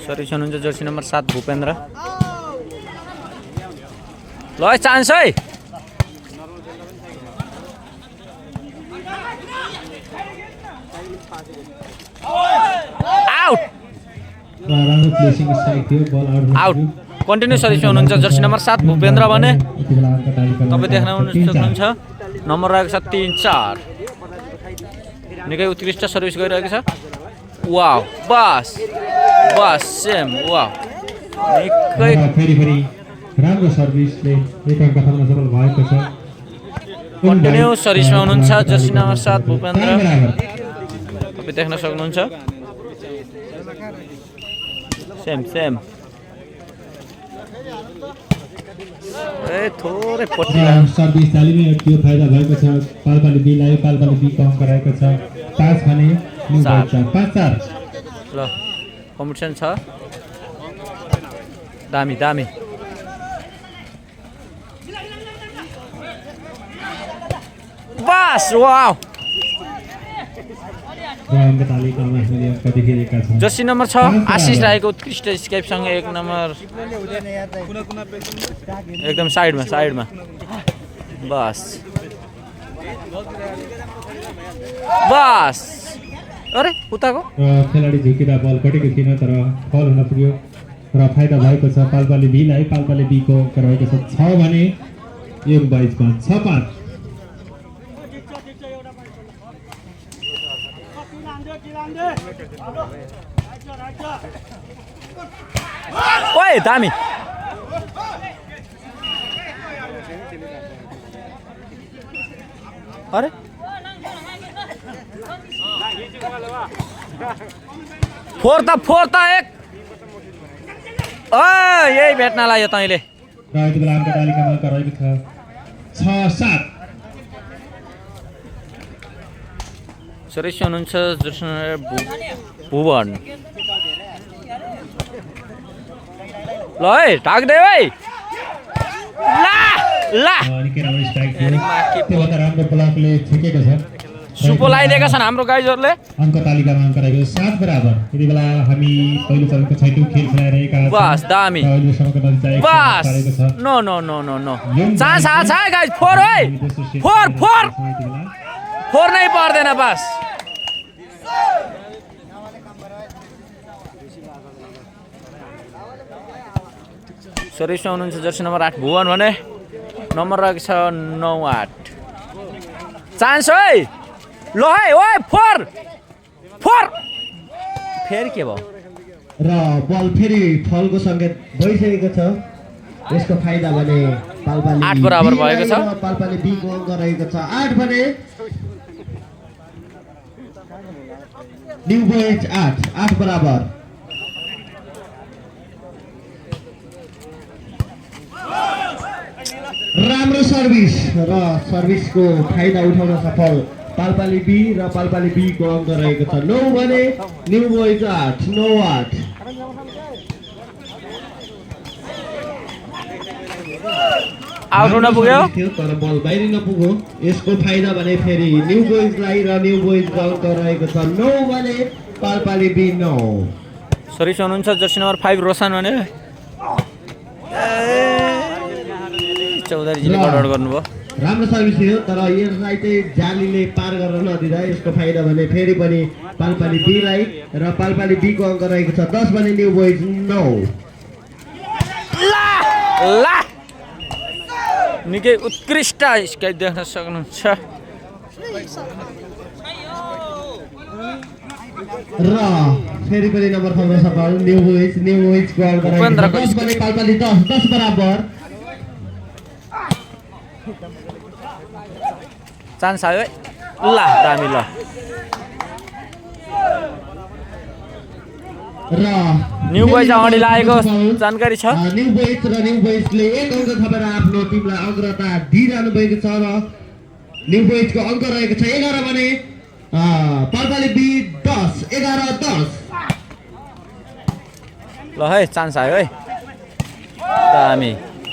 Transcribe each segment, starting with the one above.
Service हुनुहुन्छ Jersey number 7 Bhupendra. ल chance है आउट आउट कन्टिन्यू सर्भिसमा हुनुहुन्छ जर्सी नम्बर 7 भूपेन्द्र भने तपाईँ देख्न सक्नुहुन्छ नम्बर रहेको छ 3-4 निकै उत्कृष्ट सर्भिस गरिरहेको छ वाउ बस बस सेम वाउ निकै फेरि राम्रो सर्भिसले एक अङ्क थप्न सफल भएको छ कन्टिन्यू सर्भिसमा हुनुहुन्छ जर्सी नम्बर 7 भूपेन्द्र तपाईँ देख्न सक्नुहुन्छ सेम सेम थोरै सर्भिस तालिमै त्यो फाइदा भएको छ पाल्पाले बीलाई पाल्पाले बी कम गराएको छ 5 भने 5-4 ल कम्पिटिसन छ दामी दामी बस वाउ जर्सी नम्बर 6 आशिष राईको उत्कृष्ट स्केपसँग 1 नम्बर एकदम साइडमा बस बस अरे उताको खेलाडी झुकिँदा बल कटेको थिएन तर फल हुन पुग्यो र फाइदा भएको छ पाल्पाले बीलाई पाल्पाले बीको रहेको छ 6 भने एक बाइजमा 6-5 ओए दामी अरे फोर त एक यही भेट्न लाग्यो तैँले रहेको बेला अङ्क तालिकामा रहेको छ 6-7 सुरेश हुनुहुन्छ भुवन ल है ढाक्दै है राम्रो ब्लकले ठिकेको छ सुपो लगाइदिएका छन् हाम्रो गाइजहरूले अङ्क तालिकामा अङ्क रहेको 7 बराबर यति बेला हामी पहिलो चरणको 6औं खेल खेलाइरहेका छौँ बस दामी बस no no no no no chance आछ है गाइज फोर है फोर नै पर्दैन बस सर्भिसमा हुनुहुन्छ जर्सी नम्बर 8 भुवन भने नम्बर रहेको छ 9-8 चान्स है ल है ओए फोर फेरि के भयो र बल फेरि फलको सङ्केत भइसकेको छ यसको फाइदा भने पाल्पाले 8 बराबर भएको छ पाल्पाले बी को अङ्क रहेको छ 8 भने न्यू बोइज 8 बराबर राम्रो सर्भिस र सर्भिसको फाइदा उठाउन सफल पाल्पाले बी र पाल्पाले बी को अङ्क रहेको छ 9 भने न्यू बोइज 8 9-8 आउट हुन पुग्यो तर बल बाहिर नपुग्यो यसको फाइदा भने फेरि न्यू बोइजलाई र न्यू बोइजको अङ्क रहेको छ 9 भने पाल्पाले बी 9 सर्भिस हुनुहुन्छ जर्सी नम्बर 5 रोशन भने चौधरीजीले गडबड गर्नुभयो राम्रो सर्भिस थियो तर यसलाई चाहिँ जालीले पार गर्न नदिँदा यसको फाइदा भने फेरि पनि पाल्पाले बीलाई र पाल्पाले बी को अङ्क रहेको छ 10 भने न्यू बोइज 9 ला निकै उत्कृष्ट स्केप देख्न सक्नुहुन्छ र फेरि पनि नम्बर थप्न सफल न्यू बोइज को अङ्क रहेको छ 10 भने पाल्पाले 10 बराबर चान्स आयो है ल दामी ल र न्यू बोइज अगाडि लागेको जानकारी छ न्यू बोइजले एक अङ्क थपेर आफ्नो टिमलाई अग्रता दिइरहनु भएको छ र न्यू बोइजको अङ्क रहेको छ 11 भने पाल्पाले बी 10 11-10 ल है चान्स आयो है दामी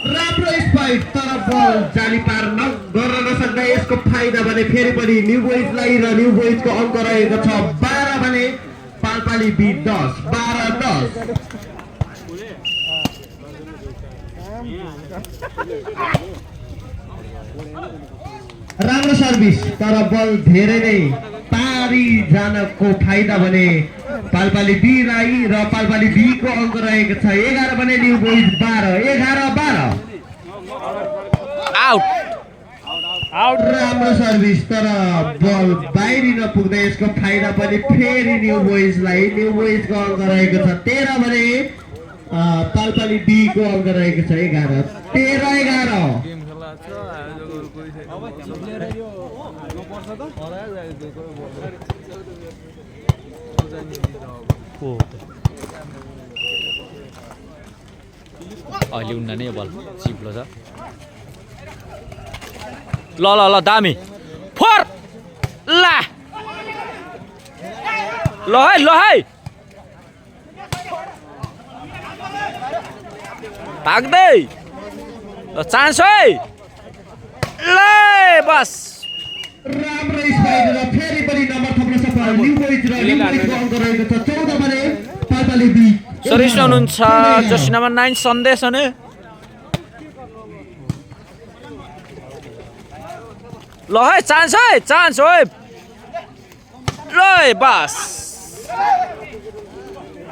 राम्रो स्पाइक तर बल जाली पार गर्न नसक्दा यसको फाइदा भने फेरि पनि न्यू बोइजलाई र न्यू बोइजको अङ्क रहेको छ 12 भने पालपाली बी 10 12-10 राम्रो सर्भिस तर बल धेरै नै पारी जानको फाइदा भने पालपाली बी लाई र पालपाली बी को अङ्क रहेको छ 11 भने न्यू बोइज 12 आउट आउट राम्रो सर्भिस तर बल बाहिरी नपुग्दै यसको फाइदा पनि फेरि न्यू बोइजलाई न्यू बोइजको अङ्क रहेको छ 13 भने पालपाली बी को अङ्क रहेको छ 11 13-11 अहिले उन्ना नै बल चिप्लो छ ल ल ल दामी फोर ला ल है भाग्दै ल चान्स है ल बस राम्रो स्पाइड र फेरि पनि नम्बर थप्न सफल न्यू बोइज र न्यू बोइजको अङ्क रहेको छ 14 भने पालपाली बी सर्भिस हुनुहुन्छ जर्सी नम्बर 9 सन्देश अनि ल है चान्स है ल बस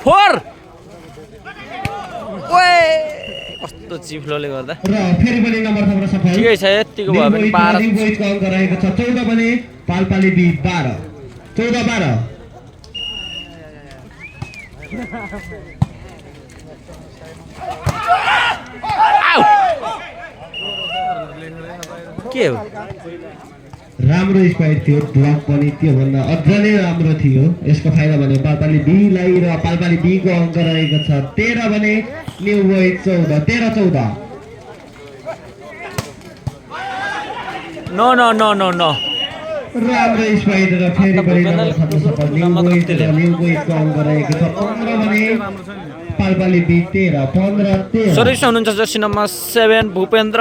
फोर ओए कस्तो चिप्लोले गर्दा र फेरि पनि नम्बर थप्न सफल ठिकै छ यतिको भयो भने 12 न्यू बोइजको अङ्क रहेको छ 14 भने पालपाली बी 12 14-12 के हो राम्रो स्पाइड थियो ब्लक पनि त्यो भन्दा अझ नै राम्रो थियो यसको फाइदा भने पालपाली बी लाई र पालपाली बी को अङ्क रहेको छ 13 भने न्यू बोइज 13-14 नो राम्रो स्पाइड र फेरि पनि नम्बर थप्न सफल न्यू बोइजको अङ्क रहेको छ 15 भने पालपाली बी 13 सर्भिस हुनुहुन्छ जर्सी नम्बर 7 भूपेन्द्र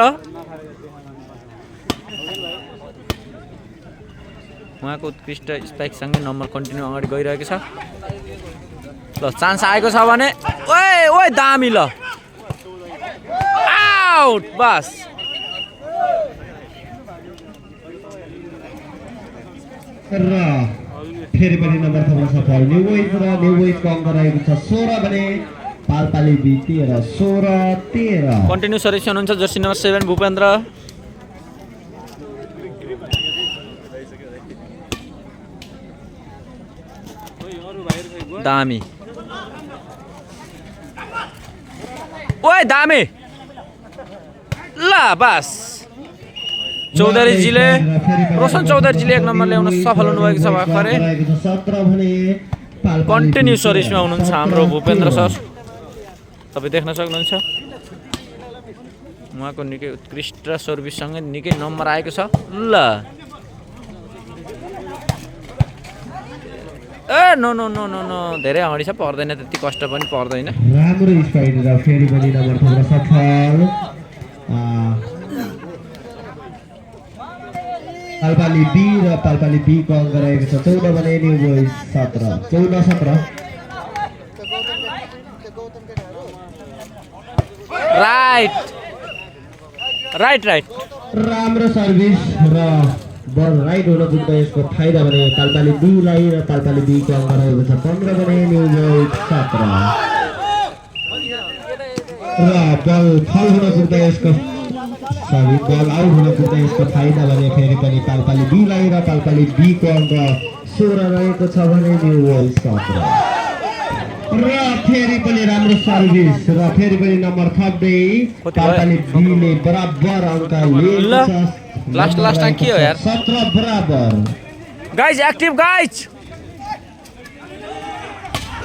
उहाँको उत्कृष्ट स्पाइकसँगै नम्बर कन्टिन्यू अगाडि गइरहेको छ ल चान्स आएको छ भने ओए दामी ल आउट बस र फेरि पनि नम्बर थप्न सफल न्यू बोइजको अङ्क रहेको छ 16 भने पालपाली बी 13 कन्टिन्यू सर्भिस हुनुहुन्छ जर्सी नम्बर 7 भूपेन्द्र दामी ओए दामी ल बस चौधरीजीले रोशन चौधरीजीले 1 नम्बर ल्याउन सफल हुनुभएको छ भर्खरै कन्टिन्यू सर्भिसमा हुनुहुन्छ हाम्रो भूपेन्द्र सर तपाईँ देख्न सक्नुहुन्छ उहाँको निकै उत्कृष्ट सर्भिससँगै निकै नम्बर आएको छ ल नो धेरै अगाडि छ पर्दैन त्यति कष्ट पनि पर्दैन राम्रो स्पाइड र फेरि पनि नम्बर थप्न सफल पालपाली बी र पालपाली बी को अङ्क रहेको छ 14 भने न्यू बोइज 14 राइट राम्रो सर्भिस र बल राइट हुन पुग्दा यसको फाइदा भने पालपाली बी लाई र पालपाली बी को अङ्क रहेको छ 15 भने न्यू बोइज 17 र बल फल हुन पुग्दा यसको बल आउट हुन पुग्दा यसको फाइदा भने फेरि पनि पालपाली बी लाई र पालपाली बी को अङ्क 16 रहेको छ भने न्यू बोइज 17 र फेरि पनि राम्रो सर्भिस र फेरि पनि नम्बर थप्दै पालपाली बी ले बराबर अङ्क लिएको छ लास्ट के हो यार 17 बराबर गाइज एक्टिभ गाइज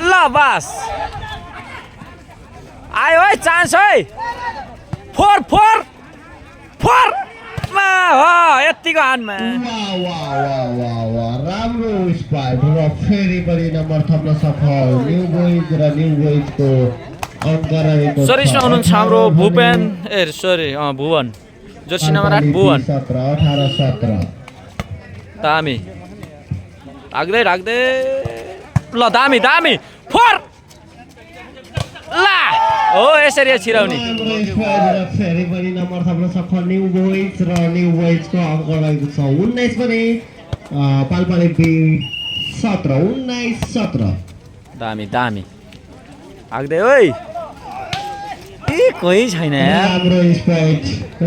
ल बस आयो है चान्स है फोर यतिको हानमा राम्रो स्पाइड र फेरि पनि नम्बर थप्न सफल न्यू बोइज र न्यू बोइजको अङ्क रहेको छ सर्भिसमा हुनुहुन्छ हाम्रो भुवन जर्सी नम्बर 8 भुवन 17 18 17 दामी राख्दै ल दामी दामी फोर ला हो यसरी छिराउने राम्रो स्क्वायर र फेरि पनि नम्बर थप्न सफल न्यू बोइज र न्यू बोइजको अङ्क रहेको छ 19 पनि पाल्पाले बी 17 19 17 दामी दामी आग्दै ओइ ए कोही छैन यार राम्रो स्क्वायर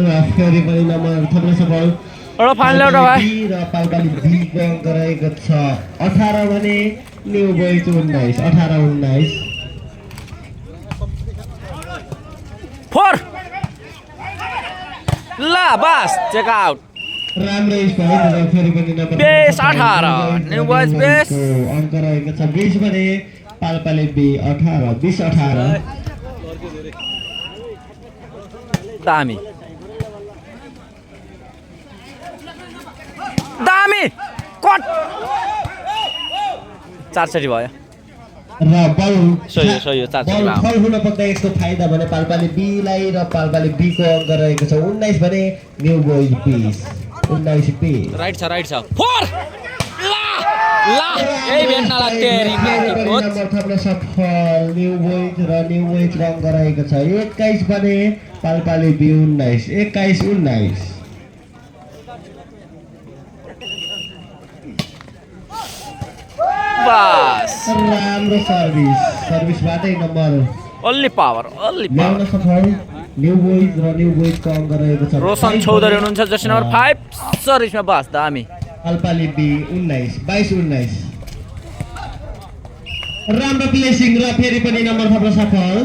र फेरि पनि नम्बर थप्न सफल एउटा फाइनल एउटा भाइ र पाल्पाले बी को अङ्क रहेको छ 18 भने न्यू बोइज 19 18 19 फोर ला बस चेक आउट राम्रो स्क्वायर र फेरि पनि number base 18 new boys base अङ्क रहेको छ 20 भने पाल्पाले बी 18 20 18 दामी दामी कट 4 भयो र बल सही हो 4 बल फल हुन पर्दा यसको फाइदा भने पाल्पाले बी लाई र पाल्पाले बी को अङ्क रहेको छ 19 भने न्यू बोइज 20 19 20 राइट छ फोर ला ला यही भेट्न लाग्थ्यो नम्बर थप्न सफल न्यू बोइज र न्यू बोइज को अङ्क रहेको छ 21 भने पाल्पाले बी 19 21 19 बस राम्रो सर्भिसबाटै नम्बर ओन्ली पावर ल्याउन सफल न्यू बोइज र न्यू बोइज को अङ्क रहेको छ रोशन चौधरी हुनुहुन्छ जर्सी नम्बर 5 सर्भिसमा बस दामी पाल्पाले बी 19 22 19 राम्रो प्लेसिङ र फेरि पनि नम्बर थप्न सफल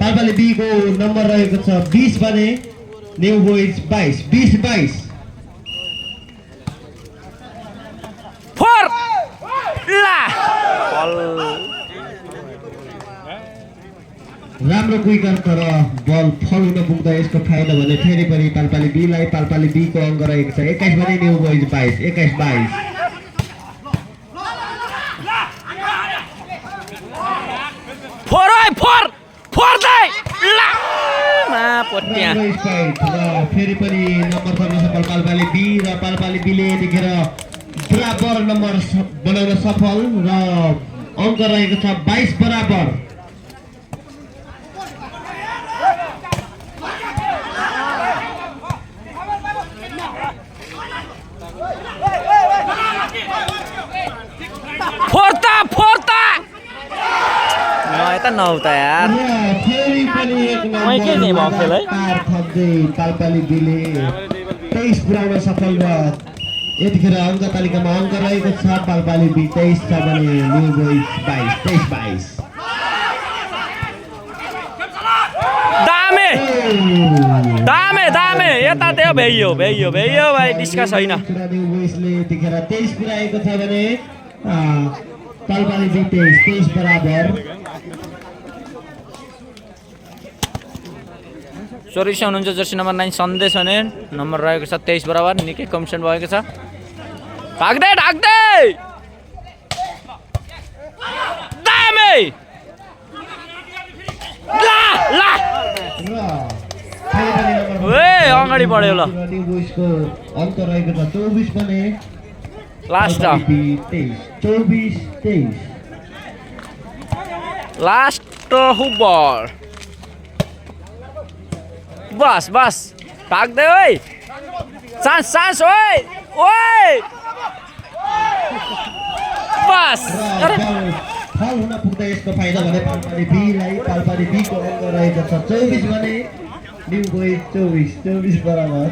पाल्पाले बी को नम्बर रहेको छ 20 भने न्यू बोइज 22 20 22 फोर ला राम्रो क्विकर तर बल फल हुन पुग्दा यसको फाइदा भने फेरि पनि पाल्पाले बी लाई पाल्पाले बी को अङ्क रहेको छ 21 भने new boys 22 21 22 four four they ला मा पट्या राम्रो स्पाइक र फेरि पनि नम्बर थप्न सफल पाल्पाले बी र पाल्पाले बीले यतिखेर बराबर नम्बर बनाउन सफल र अङ्क रहेको छ 22 बराबर फोर्ता यता नहुँदा यार र फेरि पनि एक मै के चाहिँ भयो खेल है पार थप्दै पाल्पाले बीले 23 पुर्याउन सफल र यतिखेर अङ्क तालिकामा अङ्क रहेको छ पाल्पाले बी 23 छ भने न्यू बोइज 22 23 22 दामे यता त्यो भ्याइयो भाइ डिस्कस छैन न्यू बोइजले यतिखेर 23 पुर्याएको छ भने पाल्पाले बी 23 बराबर सर्भिस हुनुहुन्छ जर्सी नम्बर 9 सन्देश भने नम्बर रहेको छ 23 बराबर निकै कमिसन भएको छ भाग्दै दामे ला ए अगाडि बढ्यो ल न्यू बोइजको अङ्क रहेको छ 24 भने लास्ट 24 23 लास्ट हुबर बस भाग्दै ओइ चान्स ओइ बस फल हुन पुग्दा यसको फाइदा भने पाल्पाले बी लाई पाल्पाले बी को अङ्क रहेको छ 24 भने न्यू बोइज 24 बराबर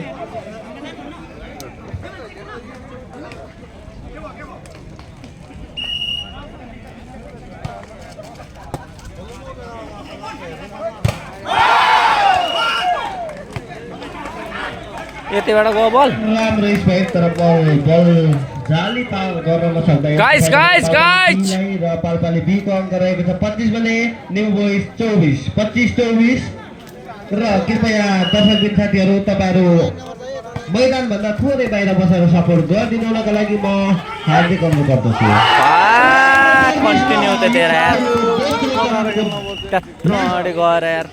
यतिबाट गयो बल राम्रो स्पाइक तर बल जाली पार गर्न नसक्दा गाइस र पाल्पाले बी को अङ्क रहेको छ 25 भने न्यू बोइज 24 25 24 र कृपया दर्शक साथीहरू तपाईहरु मैदान भन्दा थोरै बाहिर बसेर सपोर्ट गरिदिनु हुनका लागि म हार्दिक अनुरोध गर्दछु कन्टिन्यू त तेरा यार गएर यार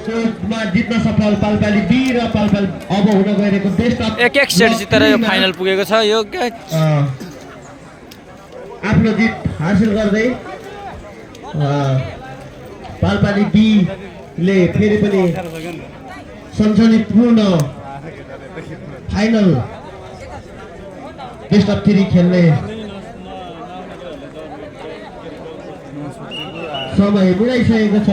जित्न सफल पाल्पाले बी र पाल्पाल अब हुन गइरहेको बेस्ट अफ एक सेट जितेर यो फाइनल पुगेको छ यो आफ्नो जित हासिल गर्दै पाल्पाली बीले फेरि पनि सनसनीपूर्ण फाइनल बेस्ट अफ 3 खेल्ने समय मिलाइसकेको छ।